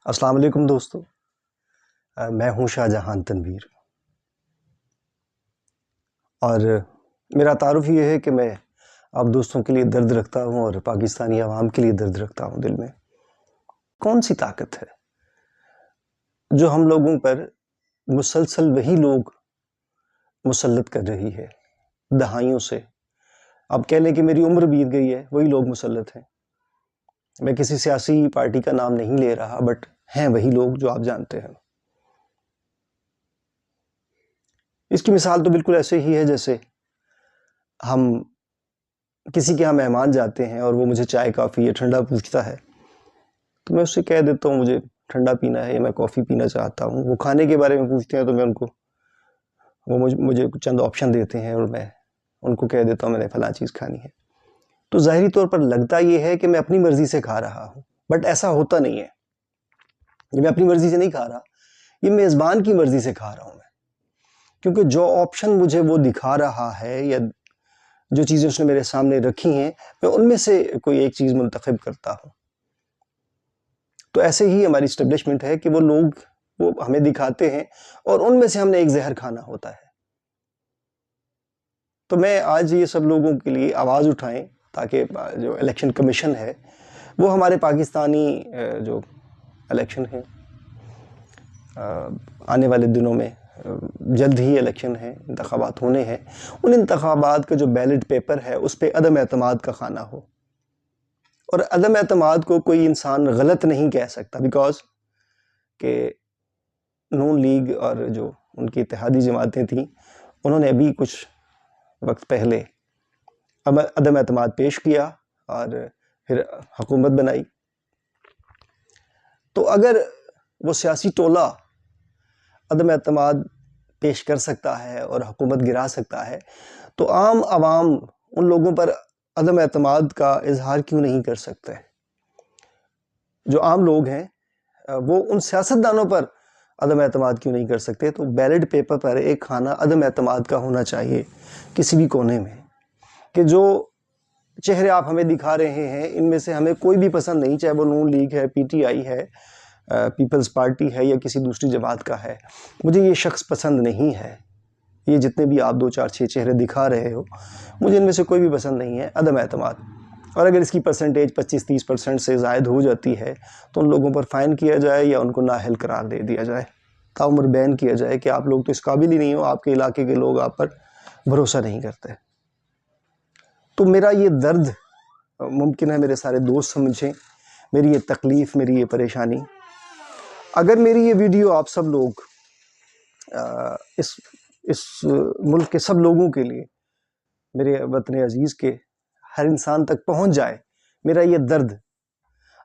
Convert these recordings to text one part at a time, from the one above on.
السلام علیکم دوستو، میں ہوں شاہ جہان تنویر، اور میرا تعارف یہ ہے کہ میں آپ دوستوں کے لیے درد رکھتا ہوں اور پاکستانی عوام کے لیے درد رکھتا ہوں دل میں۔ کون سی طاقت ہے جو ہم لوگوں پر مسلسل وہی لوگ مسلط کر رہی ہے دہائیوں سے؟ اب کہہ لیں کہ میری عمر بیت گئی ہے، وہی لوگ مسلط ہیں۔ میں کسی سیاسی پارٹی کا نام نہیں لے رہا، بٹ ہیں وہی لوگ جو آپ جانتے ہیں۔ اس کی مثال تو بالکل ایسے ہی ہے جیسے ہم کسی کے یہاں مہمان جاتے ہیں اور وہ مجھے چائے کافی یا ٹھنڈا پوچھتا ہے، تو میں اس سے کہہ دیتا ہوں مجھے ٹھنڈا پینا ہے یا میں کافی پینا چاہتا ہوں۔ وہ کھانے کے بارے میں پوچھتے ہیں تو میں وہ مجھے چند آپشن دیتے ہیں اور میں ان کو کہہ دیتا ہوں میں نے فلاں چیز کھانی ہے۔ تو ظاہری طور پر لگتا یہ ہے کہ میں اپنی مرضی سے کھا رہا ہوں، بٹ ایسا ہوتا نہیں ہے۔ یہ میں اپنی مرضی سے نہیں کھا رہا، یہ میزبان کی مرضی سے کھا رہا ہوں میں، کیونکہ جو آپشن مجھے وہ دکھا رہا ہے یا جو چیزیں اس نے میرے سامنے رکھی ہیں، میں ان میں سے کوئی ایک چیز منتخب کرتا ہوں۔ تو ایسے ہی ہماری اسٹیبلشمنٹ ہے کہ وہ لوگ وہ ہمیں دکھاتے ہیں اور ان میں سے ہم نے ایک زہر کھانا ہوتا ہے۔ تو میں آج یہ سب لوگوں کے لیے آواز اٹھائیں تاکہ جو الیکشن کمیشن ہے وہ ہمارے پاکستانی جو الیکشن ہیں آنے والے دنوں میں جلد ہی الیکشن ہیں، انتخابات ہونے ہیں، ان انتخابات کا جو بیلٹ پیپر ہے اس پہ عدم اعتماد کا خانہ ہو۔ اور عدم اعتماد کو کوئی انسان غلط نہیں کہہ سکتا، بیکاز کہ نون لیگ اور جو ان کی اتحادی جماعتیں تھیں انہوں نے ابھی کچھ وقت پہلے عدم اعتماد پیش کیا اور پھر حکومت بنائی۔ تو اگر وہ سیاسی ٹولہ عدم اعتماد پیش کر سکتا ہے اور حکومت گرا سکتا ہے، تو عام عوام ان لوگوں پر عدم اعتماد کا اظہار کیوں نہیں کر سکتے؟ جو عام لوگ ہیں وہ ان سیاستدانوں پر عدم اعتماد کیوں نہیں کر سکتے؟ تو بیلٹ پیپر پر ایک خانہ عدم اعتماد کا ہونا چاہیے کسی بھی کونے میں، کہ جو چہرے آپ ہمیں دکھا رہے ہیں ان میں سے ہمیں کوئی بھی پسند نہیں، چاہے وہ نون لیگ ہے، پی ٹی آئی ہے، پیپلز پارٹی ہے یا کسی دوسری جماعت کا ہے۔ مجھے یہ شخص پسند نہیں ہے، یہ جتنے بھی آپ 2 4 6 چہرے دکھا رہے ہو مجھے ان میں سے کوئی بھی پسند نہیں ہے۔ عدم اعتماد، اور اگر اس کی پرسنٹیج 25-30% سے زائد ہو جاتی ہے تو ان لوگوں پر فائن کیا جائے یا ان کو نااہل قرار دے دیا جائے، تاعمر بین کیا جائے کہ آپ لوگ تو اس قابل ہی نہیں ہو، آپ کے علاقے کے لوگ آپ پر بھروسہ نہیں کرتے۔ تو میرا یہ درد ممکن ہے میرے سارے دوست سمجھیں، میری یہ تکلیف، میری یہ پریشانی۔ اگر میری یہ ویڈیو آپ سب لوگ اس ملک کے سب لوگوں کے لیے، میرے وطن عزیز کے ہر انسان تک پہنچ جائے، میرا یہ درد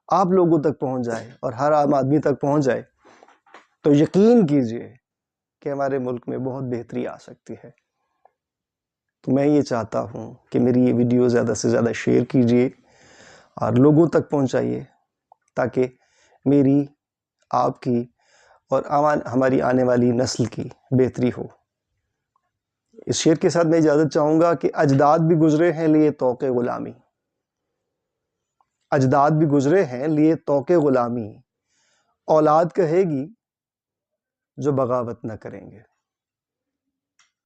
آپ لوگوں تک پہنچ جائے اور ہر عام آدمی تک پہنچ جائے، تو یقین کیجئے کہ ہمارے ملک میں بہت بہتری آ سکتی ہے۔ تو میں یہ چاہتا ہوں کہ میری یہ ویڈیو زیادہ سے زیادہ شیئر کیجئے اور لوگوں تک پہنچائیے، تاکہ میری، آپ کی اور ہماری آنے والی نسل کی بہتری ہو۔ اس شعر کے ساتھ میں اجازت چاہوں گا کہ اجداد بھی گزرے ہیں لیے طوق غلامی، اجداد بھی گزرے ہیں لیے طوق غلامی، اولاد کہے گی جو بغاوت نہ کریں گے۔